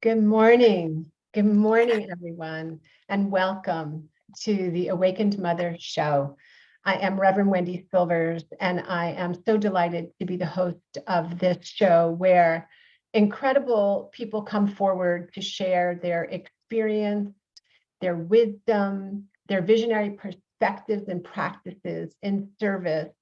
Good morning. Good morning, everyone, and welcome to the Awakened Mother Show. I am Reverend Wendy Silvers, and I am so delighted to be the host of this show where incredible people come forward to share their experience, their wisdom, their visionary perspectives and practices in service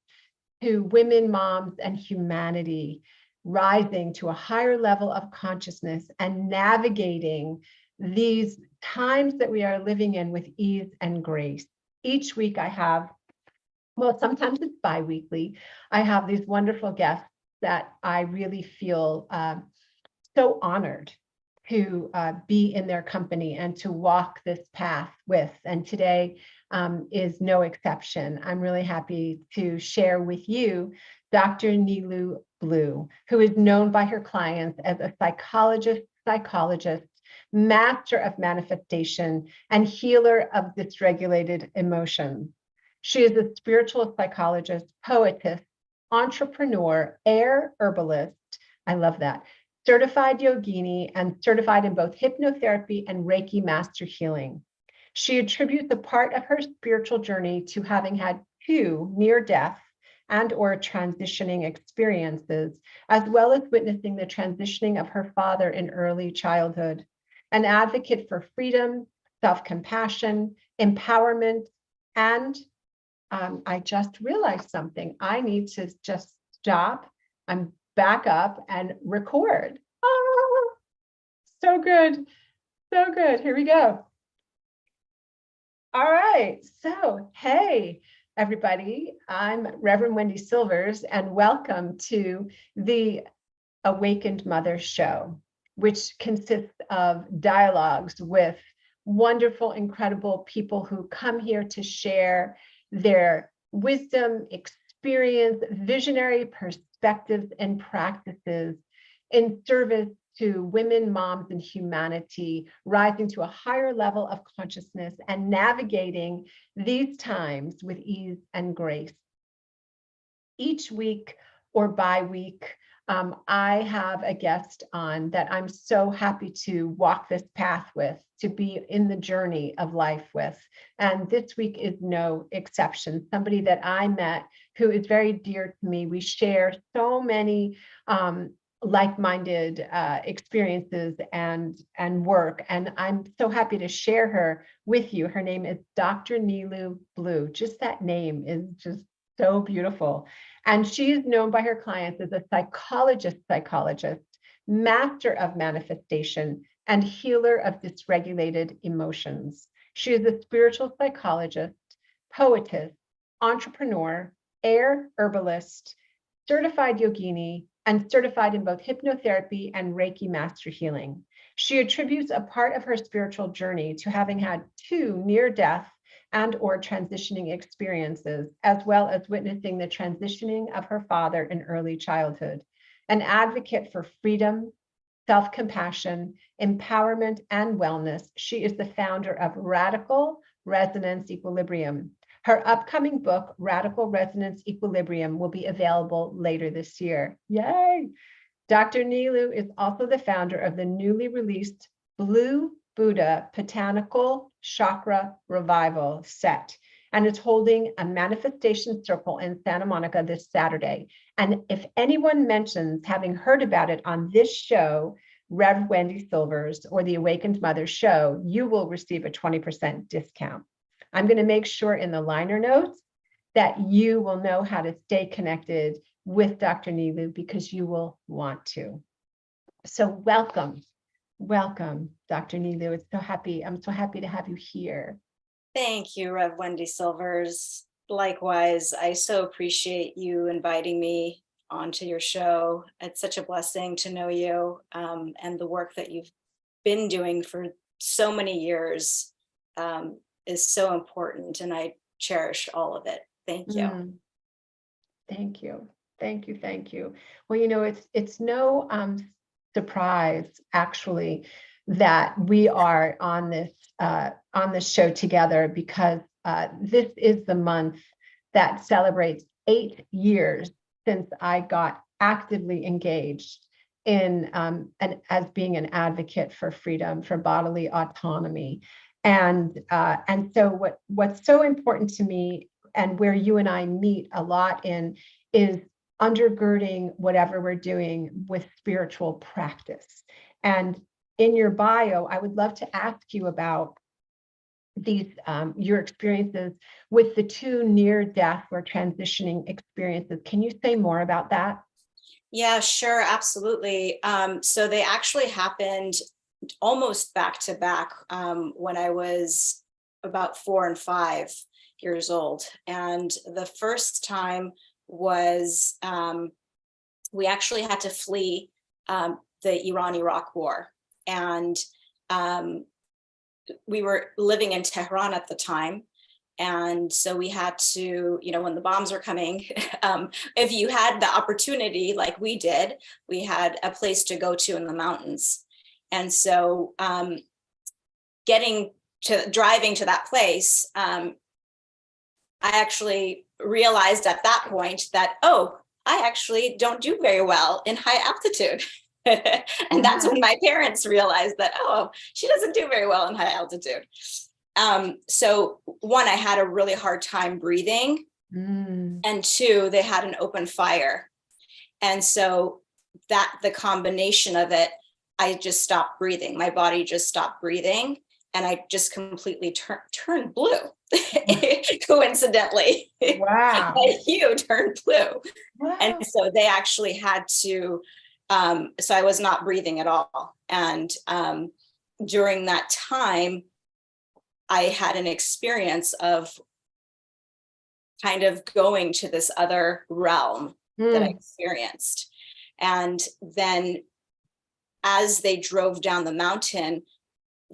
to women, moms, and humanity, rising to a higher level of consciousness and navigating these times that we are living in with ease and grace. Each week I have, well, sometimes it's bi-weekly, I have these wonderful guests that I really feel so honored to be in their company and to walk this path with. And today is no exception. I'm really happy to share with you Dr. Neelu Blue, who is known by her clients as a psychologist, master of manifestation, and healer of dysregulated emotions. She is a spiritual psychologist, poetess, entrepreneur, heir herbalist. I love that. Certified Yogini, and certified in both hypnotherapy and Reiki Master healing. She attributes a part of her spiritual journey to having had 2 near-death and/or transitioning experiences, as well as witnessing the transitioning of her father in early childhood. An advocate for freedom, self-compassion, empowerment, and I just realized something. I need to just stop. I'm back up and record. Oh, so good. So good. Here we go. All right. So, hey, everybody. I'm Reverend Wendy Silvers, and welcome to the Awakened Mother Show, which consists of dialogues with wonderful, incredible people who come here to share their wisdom, experience, visionary perspectives, and practices in service to women, moms, and humanity, rising to a higher level of consciousness and navigating these times with ease and grace. Each week or bi-week, I have a guest on that I'm so happy to walk this path with, to be in the journey of life with. And this week is no exception. Somebody that I met who is very dear to me. We share so many like-minded experiences and work. And I'm so happy to share her with you. Her name is Dr. Neelu Blue. Just that name is just so beautiful. And she is known by her clients as a psychologist, master of manifestation, and healer of dysregulated emotions. She is a spiritual psychologist, poetess, entrepreneur, heir herbalist, certified yogini, and certified in both hypnotherapy and Reiki Master healing. She attributes a part of her spiritual journey to having had 2 near-death and/or transitioning experiences, as well as witnessing the transitioning of her father in early childhood. An advocate for freedom, self-compassion, empowerment, and wellness, she is the founder of Radical Resonance Equilibrium. Her upcoming book, Radical Resonance Equilibrium, will be available later this year. Yay! Dr. Neelu is also the founder of the newly released Blue Buddha Botanical Chakra Revival set, and is holding a manifestation circle in Santa Monica this Saturday. And if anyone mentions having heard about it on this show, Rev Wendy Silvers or the Awakened Mother Show, you will receive a 20% discount. I'm going to make sure in the liner notes that you will know how to stay connected with Dr. Neelu because you will want to. So welcome, Dr. Neelu. I'm so happy to have you here. Thank you, Rev Wendy Silvers. Likewise, I so appreciate you inviting me onto your show. It's such a blessing to know you, and the work that you've been doing for so many years is so important, and I cherish all of it. Thank you. Thank you. Thank you. Well, it's no surprise actually that we are on this show together, because this is the month that celebrates 8 years since I got actively engaged and as being an advocate for freedom, for bodily autonomy. And so what's so important to me, and where you and I meet a lot in, is undergirding whatever we're doing with spiritual practice. And in your bio, I would love to ask you about these your experiences with the 2 near-death or transitioning experiences. Can you say more about that? Yeah, sure, absolutely. So they actually happened almost back to back when I was about 4 and 5 years old. And the first time was we actually had to flee the Iran-Iraq War. And we were living in Tehran at the time. And so we had to, when the bombs were coming, if you had the opportunity, like we did, we had a place to go to in the mountains. And so driving to that place, I actually realized at that point that, oh, I actually don't do very well in high altitude. And that's when my parents realized that, oh, she doesn't do very well in high altitude. So 1, I had a really hard time breathing. And 2, they had an open fire. And so the combination of it, I just stopped breathing. My body just stopped breathing. And I just completely turned blue, coincidentally. Wow. You turned blue. Wow. And so they actually had to, so I was not breathing at all. And during that time, I had an experience of kind of going to this other realm that I experienced. And then as they drove down the mountain,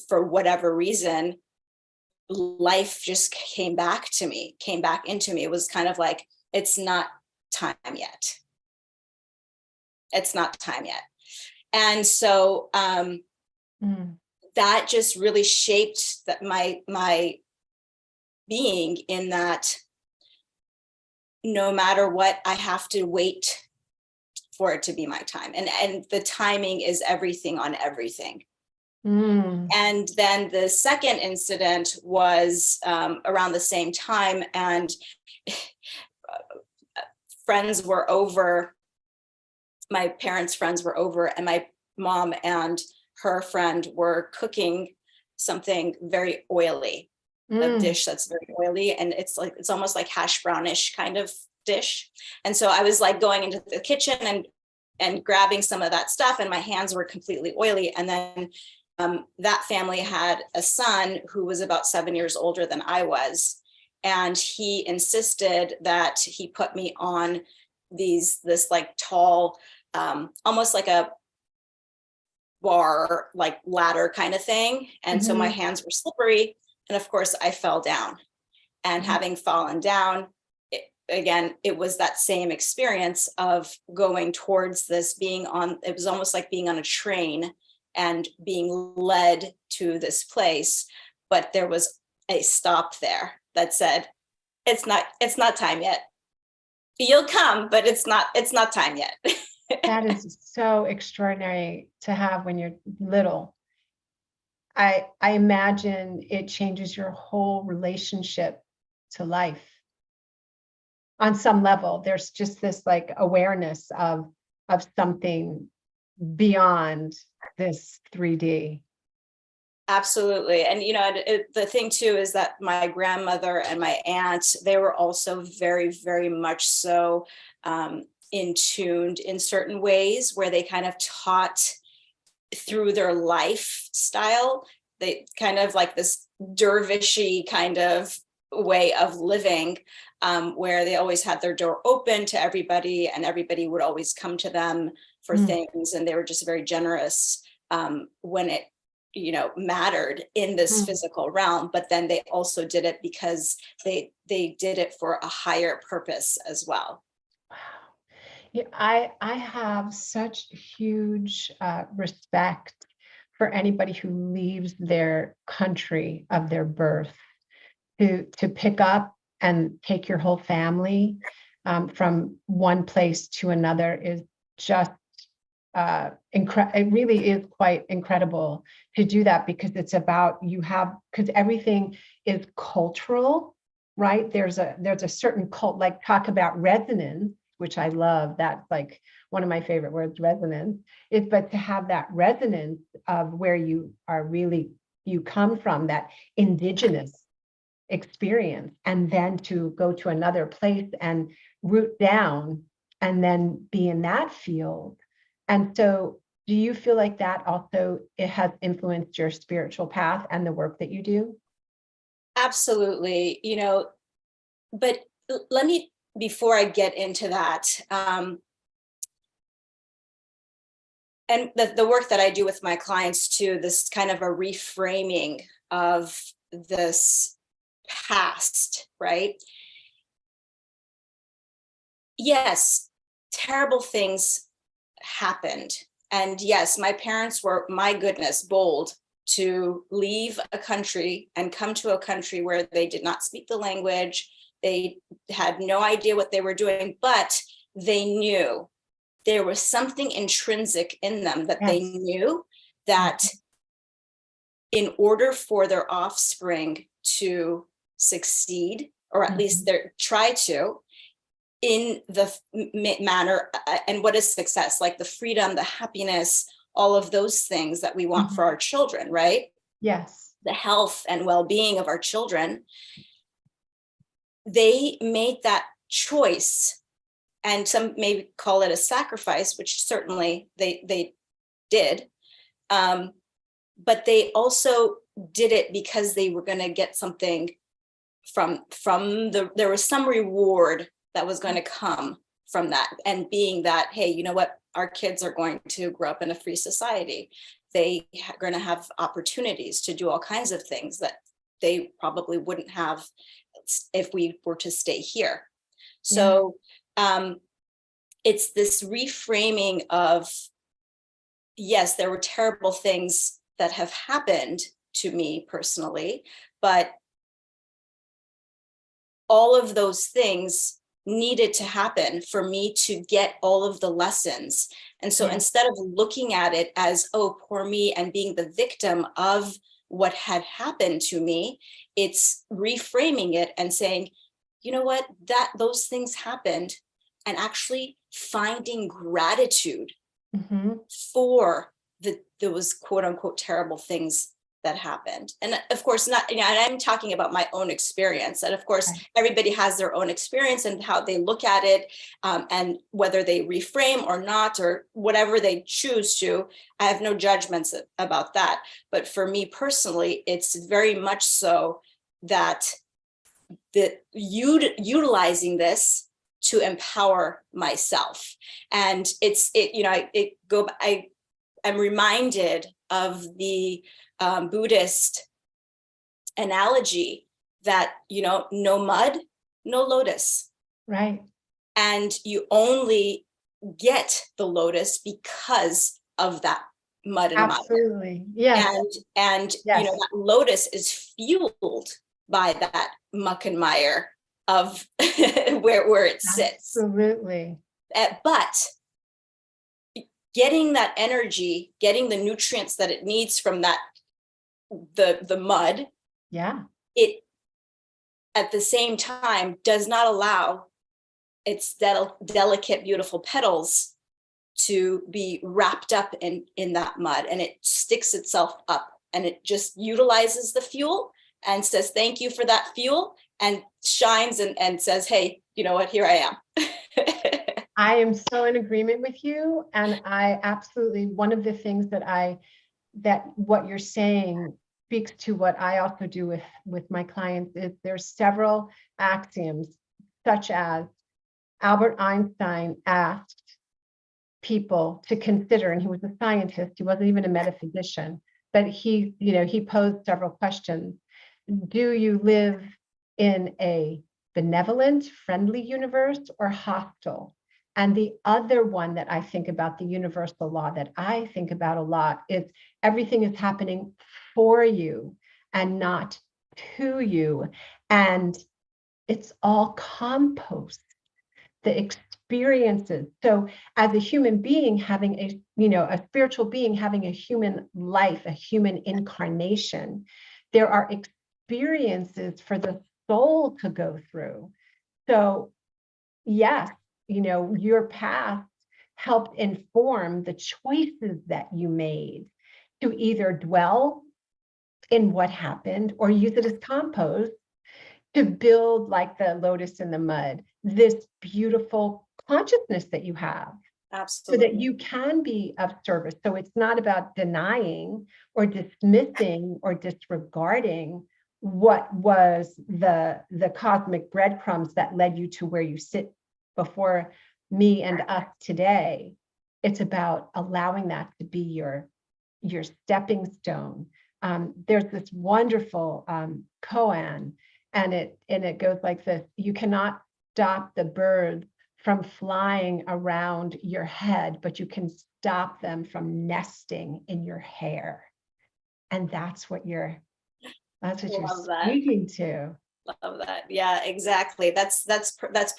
for whatever reason, life just came back into me. It was kind of like, it's not time yet. It's not time yet. And so that just really shaped my being, in that no matter what, I have to wait for it to be my time. And the timing is everything on everything. And then the second incident was around the same time, and friends were over. My parents' friends were over, and my mom and her friend were cooking something very oily, a dish that's very oily, and it's almost like hash brownish kind of dish. And so I was like going into the kitchen and grabbing some of that stuff, and my hands were completely oily. And then that family had a son who was about 7 years older than I was. And he insisted that he put me on this like tall, almost like a bar, like ladder kind of thing. And so my hands were slippery. And of course I fell down, and having fallen down, it was that same experience of going towards this, it was almost like being on a train and being led to this place. But there was a stop there that said, it's not time yet. You'll come, but it's not time yet. That is so extraordinary to have when you're little. I imagine it changes your whole relationship to life. On some level, there's just this like awareness of something beyond this 3D. Absolutely. And, the thing too is that my grandmother and my aunt, they were also very, very much so in tuned in certain ways, where they kind of taught through their lifestyle. They kind of like this dervishy kind of way of living, where they always had their door open to everybody, and everybody would always come to them for things. And they were just very generous when it mattered in this physical realm. But then they also did it because they did it for a higher purpose as well. Wow. Yeah, I have such huge respect for anybody who leaves their country of their birth to pick up and take your whole family from one place to another is just it really is quite incredible to do that, because it's about because everything is cultural, right? There's a certain cult, like talk about resonance, which I love. That's like one of my favorite words, resonance. But to have that resonance of where you come from, that indigenous experience, and then to go to another place and root down and then be in that field. And so do you feel like that also it has influenced your spiritual path and the work that you do? Absolutely. But let me, before I get into that, and the work that I do with my clients too, this kind of a reframing of this past, right? Yes, terrible things happened. And yes, my parents were, my goodness, bold to leave a country and come to a country where they did not speak the language. They had no idea what they were doing, but they knew there was something intrinsic in them that they knew that in order for their offspring to succeed, or at least try to, in the manner, and what is success, like the freedom, the happiness, all of those things that we want for our children, right? Yes. The health and well-being of our children. They made that choice, and some may call it a sacrifice, which certainly they did. But they also did it because they were going to get something there was some reward that was going to come from that. And being that, hey, you know what? Our kids are going to grow up in a free society. They are going to have opportunities to do all kinds of things that they probably wouldn't have if we were to stay here. So it's this reframing of, yes, there were terrible things that have happened to me personally, but all of those things needed to happen for me to get all of the lessons. And so instead of looking at it as, oh, poor me, and being the victim of what had happened to me, it's reframing it and saying, you know what, those things happened, and actually finding gratitude for those quote unquote terrible things that happened. And of course, not, and I'm talking about my own experience. And of course, everybody has their own experience and how they look at it, and whether they reframe or not, or whatever they choose to. I have no judgments about that. But for me personally, it's very much so that utilizing this to empower myself. And I'm reminded of the Buddhist analogy that, no mud, no lotus. Right. And you only get the lotus because of that mud and mud. Absolutely. Yes. And that lotus is fueled by that muck and mire of where it sits. Absolutely. But getting that energy, getting the nutrients that it needs from that, the mud, it at the same time does not allow its delicate, beautiful petals to be wrapped up in that mud, and it sticks itself up, and it just utilizes the fuel and says thank you for that fuel, and shines and says, hey, you know what, here I am. I am so in agreement with you. And I absolutely, one of the things that what you're saying speaks to what I also do with my clients is there's several axioms, such as Albert Einstein asked people to consider, and he was a scientist, he wasn't even a metaphysician, but he posed several questions. Do you live in a benevolent, friendly universe or hostile? And the other one that I think about, the universal law that I think about a lot, is everything is happening for you and not to you. And it's all compost. The experiences. So as a human being having a spiritual being having a human life, a human incarnation, there are experiences for the soul to go through. So yes, your past helped inform the choices that you made to either dwell in what happened or use it as compost to build, like the lotus in the mud, this beautiful consciousness that you have. Absolutely. So that you can be of service. So it's not about denying or dismissing or disregarding what was the cosmic breadcrumbs that led you to where you sit before me and us today. It's about allowing that to be your stepping stone. There's this wonderful koan, and it goes like this: you cannot stop the birds from flying around your head, but you can stop them from nesting in your hair. And that's what you're speaking to. Love that. Yeah, exactly. That's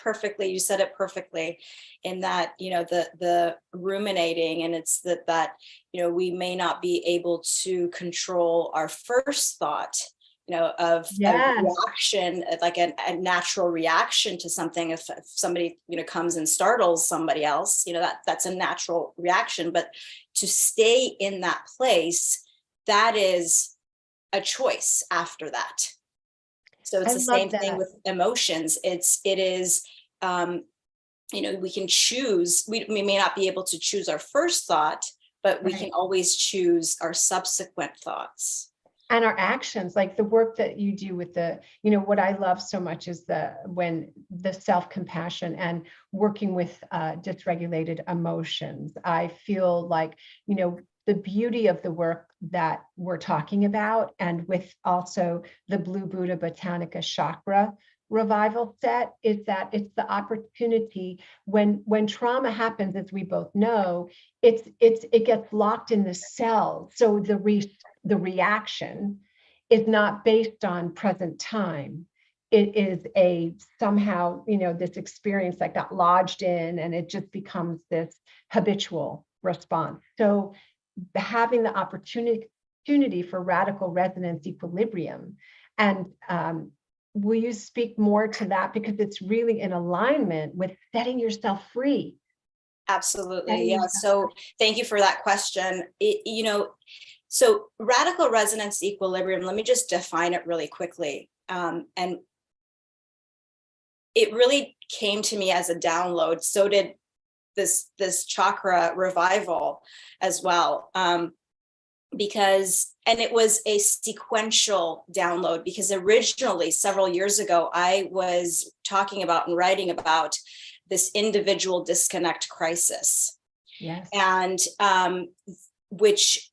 perfectly. You said it perfectly in that, the ruminating, and it's that, we may not be able to control our first thought, of a reaction, like a natural reaction to something. If somebody, comes and startles somebody else, that's a natural reaction. But to stay in that place, that is a choice after that. So it's the same thing with emotions. It is, we can choose, we may not be able to choose our first thought, but we can always choose our subsequent thoughts. And our actions, like the work that you do with what I love so much is the self-compassion and working with dysregulated emotions. I feel like, the beauty of the work that we're talking about, and with also the Blue Buddha Botanica Chakra revival set, is that it's the opportunity when trauma happens, as we both know, it gets locked in the cell. So the reaction is not based on present time. It is somehow, this experience that got lodged in, and it just becomes this habitual response. So having the opportunity for radical resonance equilibrium. And will you speak more to that? Because it's really in alignment with setting yourself free. Absolutely. Yeah. So thank you for that question. So radical resonance equilibrium, let me just define it really quickly. And it really came to me as a download. So did this chakra revival as well. Because it was a sequential download, because originally several years ago, I was talking about and writing about this individual disconnect crisis. Yes. And which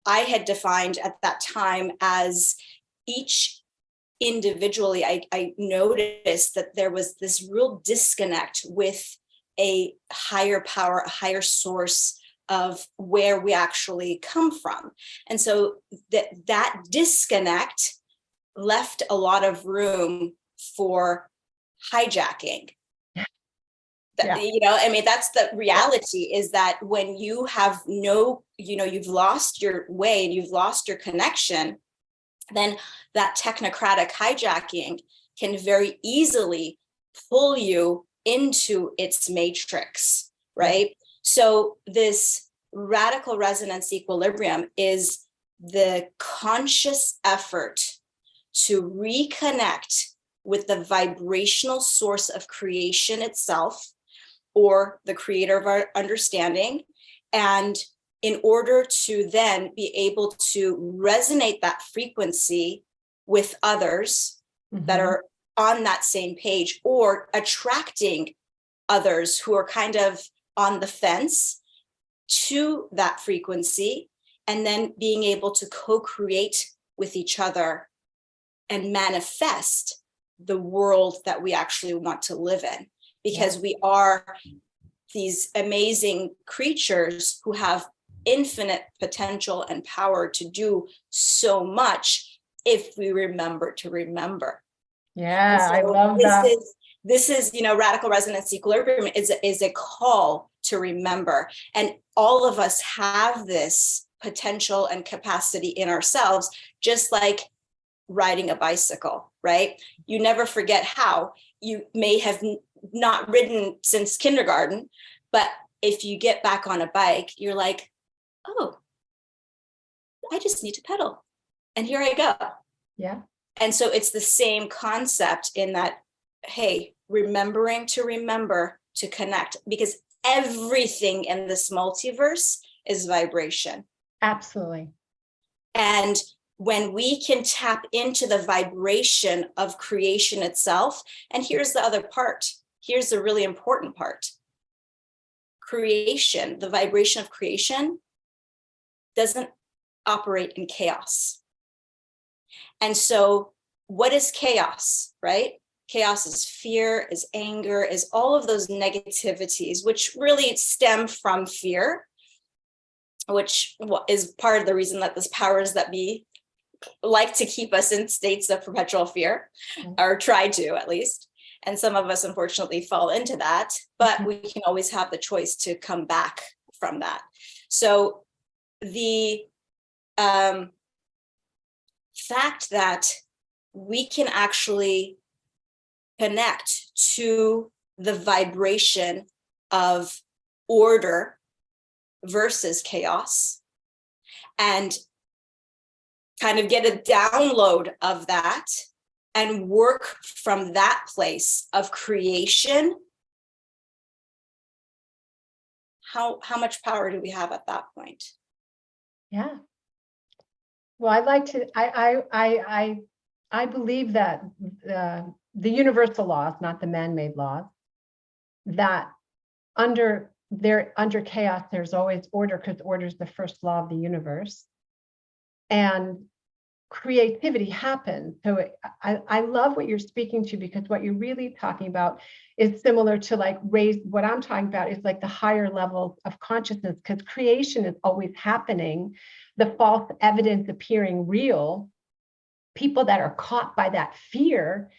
I had defined at that time as each individually, I noticed that there was this real disconnect with a higher power, a higher source of where we actually come from. And so that disconnect left a lot of room for hijacking. That's the reality, is that when you have you've lost your way and you've lost your connection, then that technocratic hijacking can very easily pull you into its matrix, right? So this radical resonance equilibrium is the conscious effort to reconnect with the vibrational source of creation itself, or the creator of our understanding. And in order to then be able to resonate that frequency with others that are on that same page, or attracting others who are kind of on the fence to that frequency, and then being able to co-create with each other and manifest the world that we actually want to live in. Because we are these amazing creatures who have infinite potential and power to do so much if we remember to remember. Yeah, so I love that. this is, radical resonance equilibrium is a call to remember. And all of us have this potential and capacity in ourselves, just like riding a bicycle, right? You never forget how. You may have not ridden since kindergarten, but if you get back on a bike, you're like, oh, I just need to pedal. And here I go. Yeah. And so it's the same concept in that, hey, remembering to remember to connect, because everything in this multiverse is vibration. Absolutely. And when we can tap into the vibration of creation itself, and here's the other part, here's the really important part. Creation, the vibration of creation doesn't operate in chaos. And so what is chaos, right? Chaos is fear, is anger, is all of those negativities, which really stem from fear, which is part of the reason that this powers that be like to keep us in states of perpetual fear, or try to at least. And some of us unfortunately fall into that, but we can always have the choice to come back from that. So the fact that we can actually connect to the vibration of order versus chaos and kind of get a download of that and work from that place of creation, how much power do we have at that point? Yeah. Well, I'd like to, I believe that the universal laws, not the man-made laws, that under chaos, there's always order, because order is the first law of the universe. And creativity happens. So I love what you're speaking to, because what you're really talking about is similar to like what I'm talking about is like the higher levels of consciousness, because creation is always happening. The false evidence appearing real, people that are caught by that fear,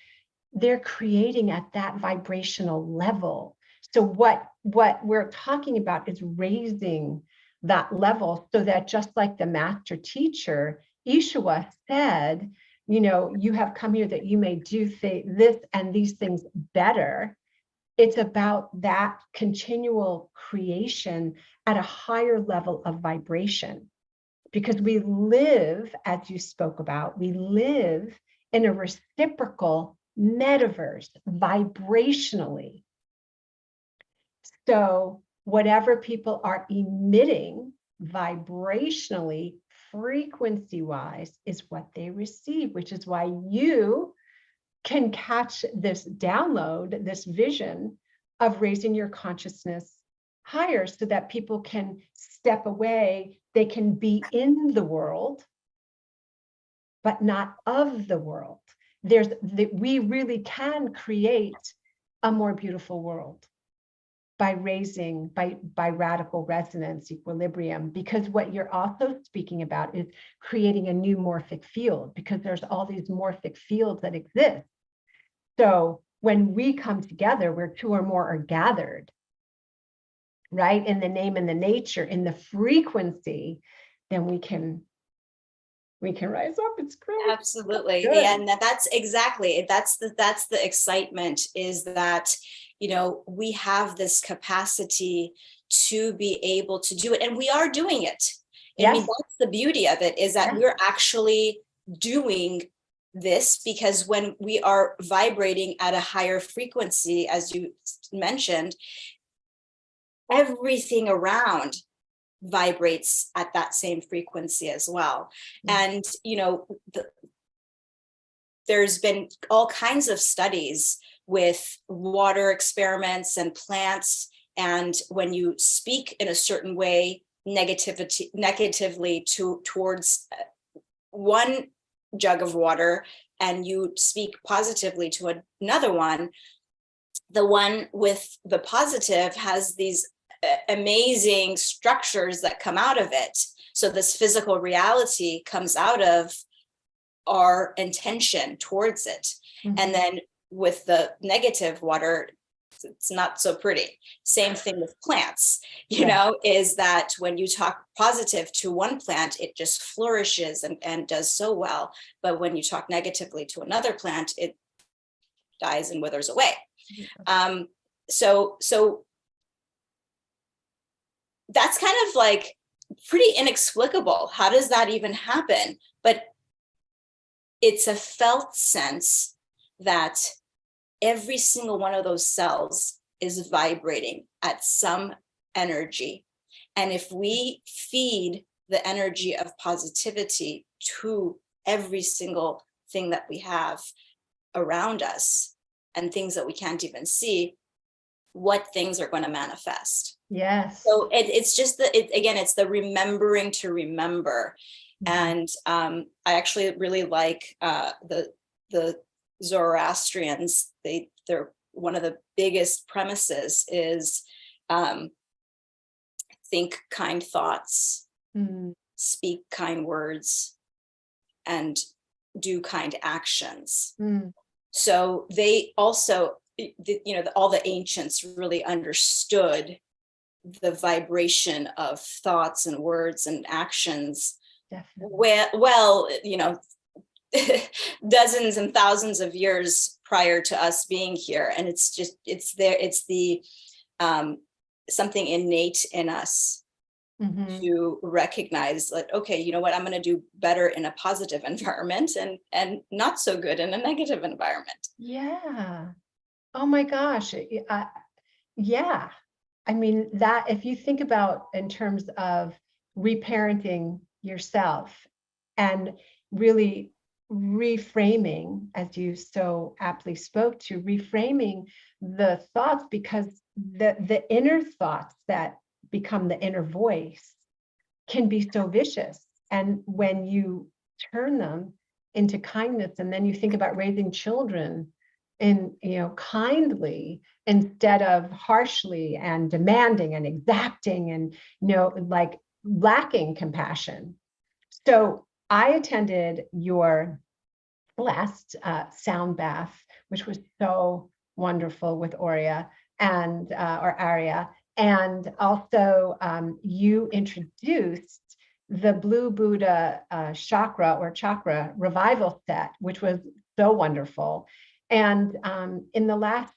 they're creating at that vibrational level. So what we're talking about is raising that level, so that just like the master teacher, Yeshua, said, you have come here that you may do this and these things better. It's about that continual creation at a higher level of vibration. Because we live, as you spoke about, we live in a reciprocal metaverse vibrationally. So whatever people are emitting vibrationally, frequency-wise, is what they receive, which is why you can catch this download, this vision of raising your consciousness higher, so that people can step away. They can be in the world, but not of the world. We really can create a more beautiful world by raising, by radical resonance equilibrium, because what you're also speaking about is creating a new morphic field, because there's all these morphic fields that exist. So when we come together, where two or more are gathered, right, in the name and the nature, in the frequency, then we can rise up. It's great. Absolutely. Yeah, and that's the excitement, is that we have this capacity to be able to do it, and we are doing it. Yes. I mean, that's the beauty of it, is that we're actually doing this, because when we are vibrating at a higher frequency, as you mentioned, everything around vibrates at that same frequency as well. And there's been all kinds of studies with water experiments and plants, and when you speak in a certain way negatively towards one jug of water, and you speak positively to another one, the one with the positive has these amazing structures that come out of it. So this physical reality comes out of our intention towards it. And then with the negative water, it's not so pretty. Same thing with plants, is that when you talk positive to one plant, it just flourishes and does so well. But when you talk negatively to another plant, it dies and withers away. So that's kind of like pretty inexplicable. How does that even happen? But it's a felt sense that every single one of those cells is vibrating at some energy. And if we feed the energy of positivity to every single thing that we have around us and things that we can't even see, what things are going to manifest. Yes. So it's just it's the remembering to remember. And I actually really like the Zoroastrians. They're one of the biggest premises is think kind thoughts, speak kind words, and do kind actions. So they also, all the ancients really understood the vibration of thoughts and words and actions. Definitely. Dozens and thousands of years prior to us being here. And it's the something innate in us to recognize that, okay, you know what, I'm going to do better in a positive environment and not so good in a negative environment. Yeah. Oh my gosh. Yeah. I mean, that if you think about in terms of reparenting yourself and really reframing, as you so aptly spoke to, reframing the thoughts, because the inner thoughts that become the inner voice can be so vicious. And when you turn them into kindness, and then you think about raising children in, kindly instead of harshly and demanding and exacting and, like lacking compassion. So I attended your last sound bath, which was so wonderful with Aurea and or Aria. And also you introduced the Blue Buddha Chakra revival set, which was so wonderful. And in the last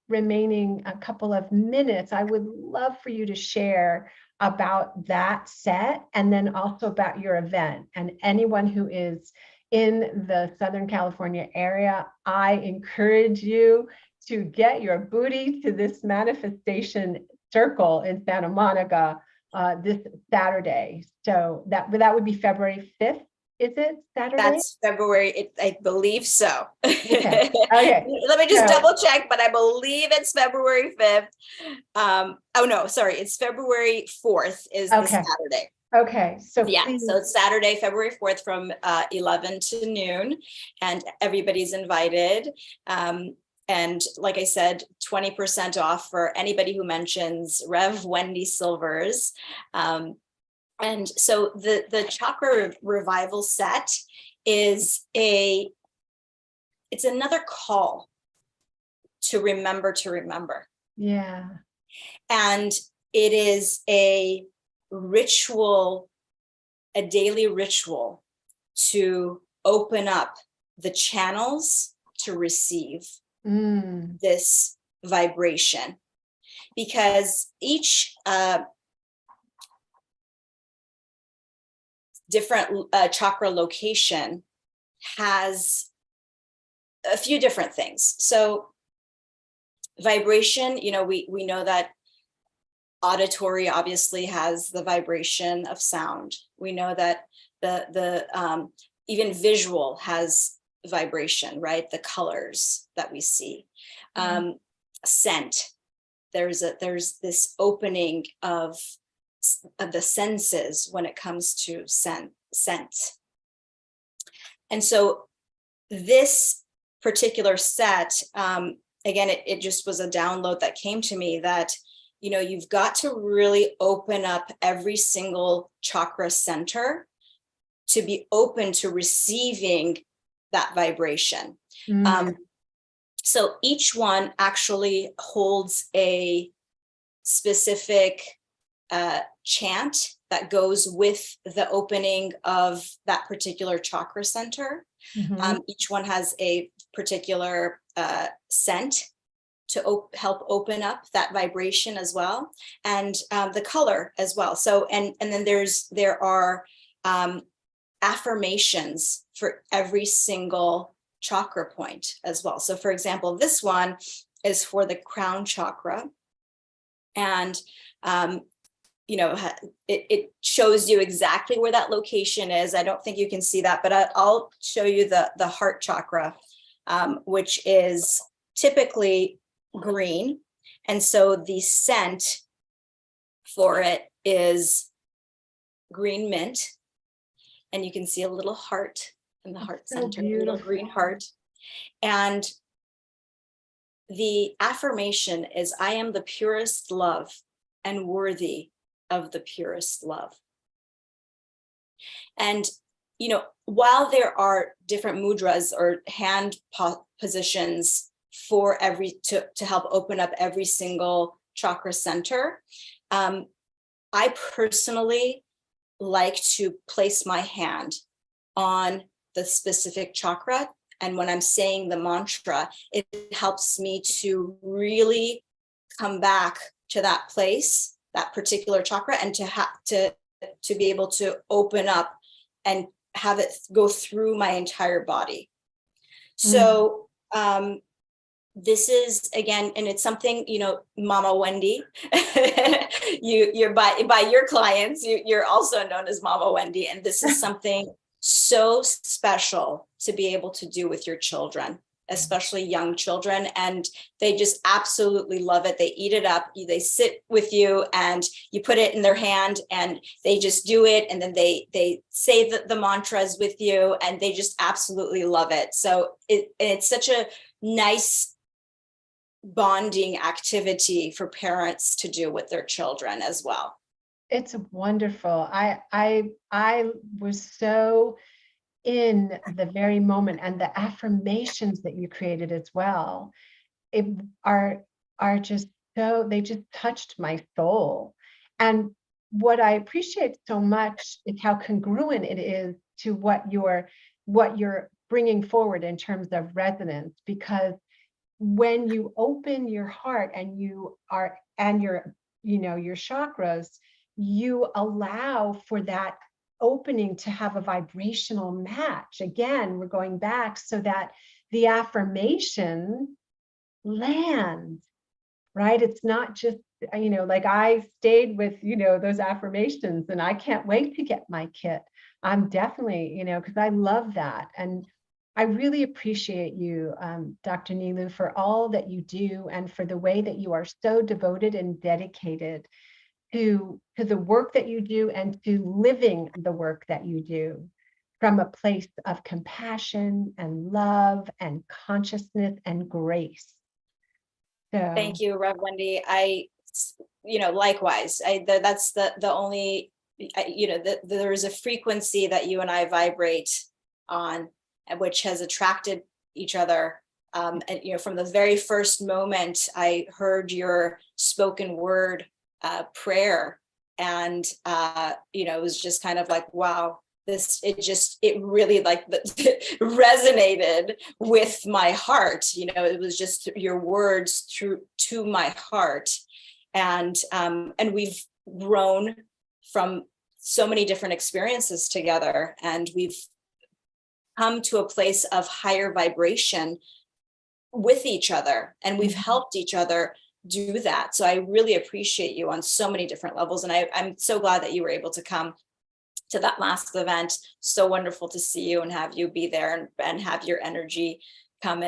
remaining a couple of minutes, I would love for you to share about that set and then also about your event. And anyone who is in the Southern California area, I encourage you to get your booty to this manifestation circle in Santa Monica this Saturday. So that would be February 5th. Is it Saturday? That's February, I believe so. Okay. Let me just double check, but I believe it's February 5th. Oh no, sorry, it's February 4th is the Saturday. Okay. So yeah, so it's Saturday, February 4th from 11 to noon, and everybody's invited. And like I said, 20% off for anybody who mentions Rev Wendy Silvers. And so the Chakra Revival set is it's another call to remember to remember. Yeah. And it is a ritual, a daily ritual to open up the channels to receive this vibration, because each different chakra location has a few different things. So vibration, we know that auditory obviously has the vibration of sound. We know that the even visual has vibration, right? The colors that we see. Scent, there's this opening of the senses when it comes to scent. And so this particular set, again, it just was a download that came to me that, you've got to really open up every single chakra center to be open to receiving that vibration. So each one actually holds a specific chant that goes with the opening of that particular chakra center. Each one has a particular scent to help open up that vibration as well, and the color as well. So, and then there are affirmations for every single chakra point as well. So for example, this one is for the crown chakra, and it shows you exactly where that location is. I don't think you can see that, but I'll show you the heart chakra, which is typically green. And so the scent for it is green mint. And you can see a little heart in the heart center, a little green heart. And the affirmation is, I am the purest love and worthy of the purest love. And, while there are different mudras or hand positions for to help open up every single chakra center, I personally like to place my hand on the specific chakra. And when I'm saying the mantra, it helps me to really come back to that place, that particular chakra, and to be able to open up and have it go through my entire body. So this is, again, and it's something, Mama Wendy, you're by your clients, you're also known as Mama Wendy. And this is something so special to be able to do with your children, especially young children. And they just absolutely love it. They eat it up. They sit with you and you put it in their hand and they just do it. And then they say the mantras with you and they just absolutely love it. So it's such a nice bonding activity for parents to do with their children as well. It's wonderful. I was so in the very moment, and the affirmations that you created as well, are just so, they just touched my soul. And what I appreciate so much is how congruent it is to what you're bringing forward in terms of resonance, because when you open your heart and your chakras, you allow for that opening to have a vibrational match. Again, we're going back so that the affirmation lands, right? It's not just, like I stayed with, those affirmations, and I can't wait to get my kit. I'm definitely, because I love that. And I really appreciate you, Dr. Neelu, for all that you do and for the way that you are so devoted and dedicated to the work that you do and to living the work that you do from a place of compassion and love and consciousness and grace. So thank you, Rev Wendy. Likewise, that's the only, there is a frequency that you and I vibrate on, which has attracted each other. And, from the very first moment I heard your spoken word prayer, and it was just kind of like, wow, it really resonated with my heart. It was just your words to my heart. And we've grown from so many different experiences together, and we've come to a place of higher vibration with each other, and we've helped each other do that. So I really appreciate you on so many different levels. And I'm so glad that you were able to come to that last event. So wonderful to see you and have you be there and have your energy come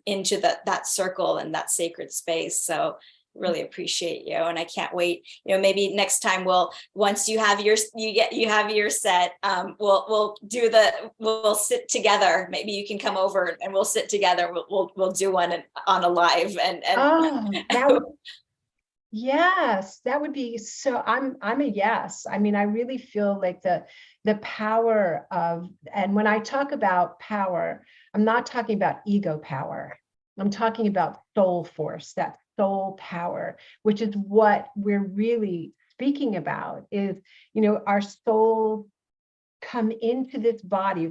into that circle and that sacred space. So really appreciate you. And I can't wait, maybe next time once you have your set, we'll sit together. Maybe you can come over and we'll sit together. We'll do one on a live yes, that would be so. I'm a yes. I mean, I really feel like the power of, and when I talk about power, I'm not talking about ego power. I'm talking about soul force, that soul power, which is what we're really speaking about is, our soul come into this body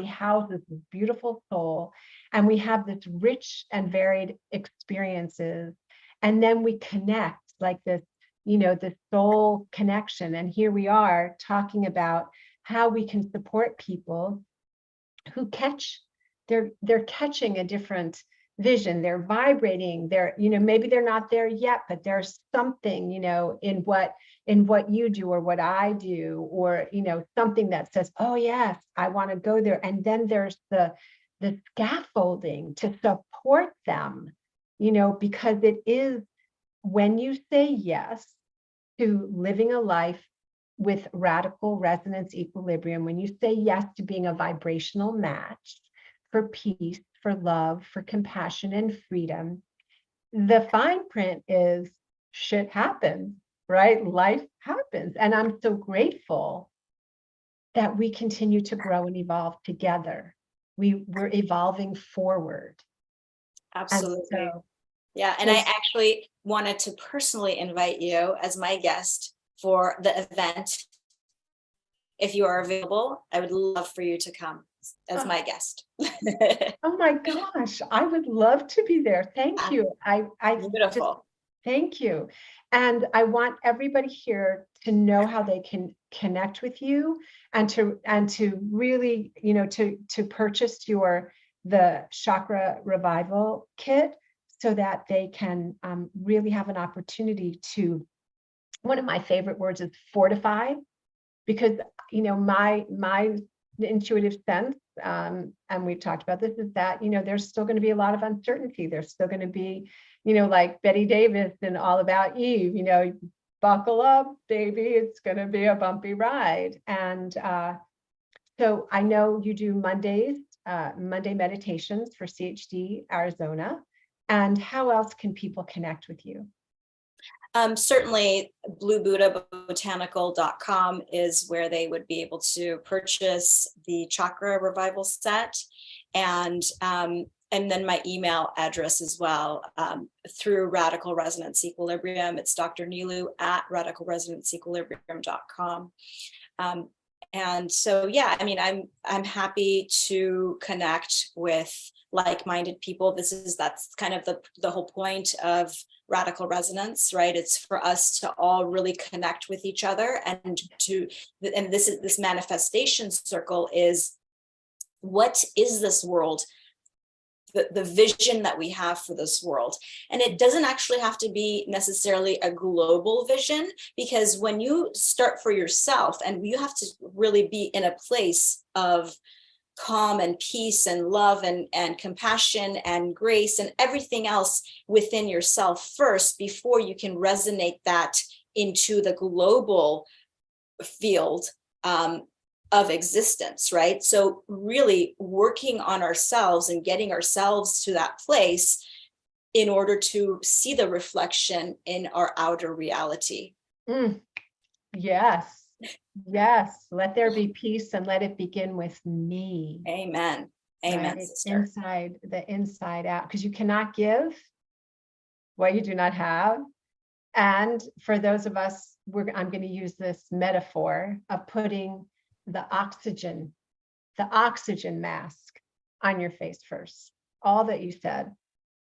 houses this beautiful soul, and we have this rich and varied experiences. And then we connect like this, this soul connection. And here we are talking about how we can support people who they're catching a different vision, they're vibrating, maybe they're not there yet, but there's something, in what you do or what I do, or, something that says, oh yes, I want to go there. And then there's the scaffolding to support them, because it is when you say yes to living a life with radical resonance equilibrium, when you say yes to being a vibrational match for peace, for love, for compassion and freedom, the fine print is shit happens, right? Life happens. And I'm so grateful that we continue to grow and evolve together. We're evolving forward. Absolutely. Yeah. And I actually wanted to personally invite you as my guest for the event. If you are available, I would love for you to come as my guest. Oh my gosh, I would love to be there. Thank you. Beautiful. Thank you. And I want everybody here to know how they can connect with you and to really, to purchase the Chakra Revival Kit so that they can really have an opportunity to, one of my favorite words is fortify, because, my intuitive sense, and we've talked about this, is that, there's still going to be a lot of uncertainty. There's still going to be, like Betty Davis and All About Eve, buckle up, baby, it's going to be a bumpy ride. And so I know you do Monday meditations for CHD Arizona. And how else can people connect with you? Certainly bluebuddhabotanical.com is where they would be able to purchase the Chakra Revival set, and then my email address as well, through Radical Resonance Equilibrium. It's Dr. Neelu at radicalresonanceequilibrium.com. And so, yeah, I mean, I'm happy to connect with like-minded people. That's kind of the whole point of radical resonance, right? It's for us to all really connect with each other, and this manifestation circle is, what is this world? The vision that we have for this world. And it doesn't actually have to be necessarily a global vision, because when you start for yourself, and you have to really be in a place of calm and peace and love and compassion and grace and everything else within yourself first, before you can resonate that into the global field of existence, right? So really working on ourselves and getting ourselves to that place in order to see the reflection in our outer reality. Yes. Yes. Let there be peace, and let it begin with me. Amen. Amen. Right? Inside, the inside out, because you cannot give what you do not have. And for those of us, I'm going to use this metaphor of putting the oxygen mask on your face first. All that you said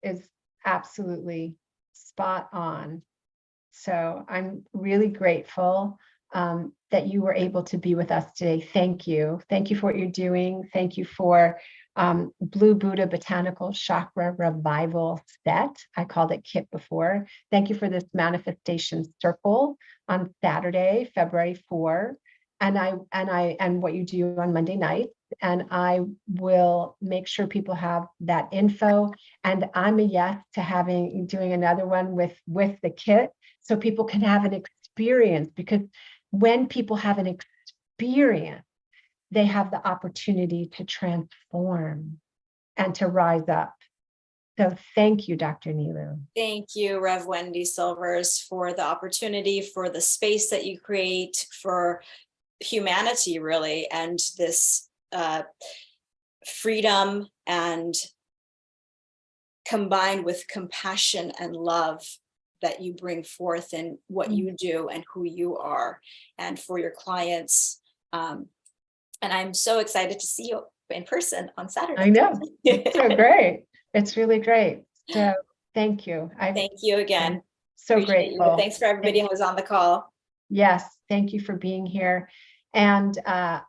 is absolutely spot on. So I'm really grateful that you were able to be with us today. Thank you. Thank you for what you're doing. Thank you for Blue Buddha Botanical Chakra Revival Set. I called it kit before. Thank you for this manifestation circle on Saturday, February 4. And what you do on Monday night. And I will make sure people have that info. And I'm a yes to doing another one with the kit, so people can have an experience, because when people have an experience, they have the opportunity to transform and to rise up. So thank you, Dr. Neelu. Thank you, Rev. Wendy Silvers, for the opportunity, for the space that you create for humanity, really, and this freedom and combined with compassion and love that you bring forth in what you do and who you are, and for your clients. And I'm so excited to see you in person on Saturday. I know. It's so great. It's really great. So thank you. Thank you again. I'm so Appreciate grateful. you. Thanks for everybody who was on the call. Yes, thank you for being here. And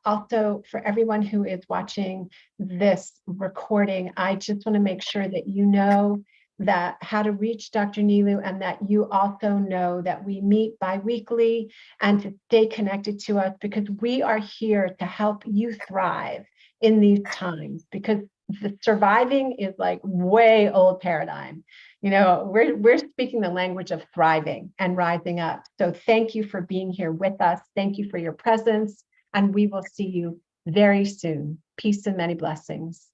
also for everyone who is watching this recording, I just want to make sure that you know that how to reach Dr. Neelu, and that you also know that we meet bi-weekly, and to stay connected to us, because we are here to help you thrive in these times, because the surviving is like way old paradigm. You know, we're speaking the language of thriving and rising up. So thank you for being here with us. Thank you for your presence, and we will see you very soon. Peace and many blessings.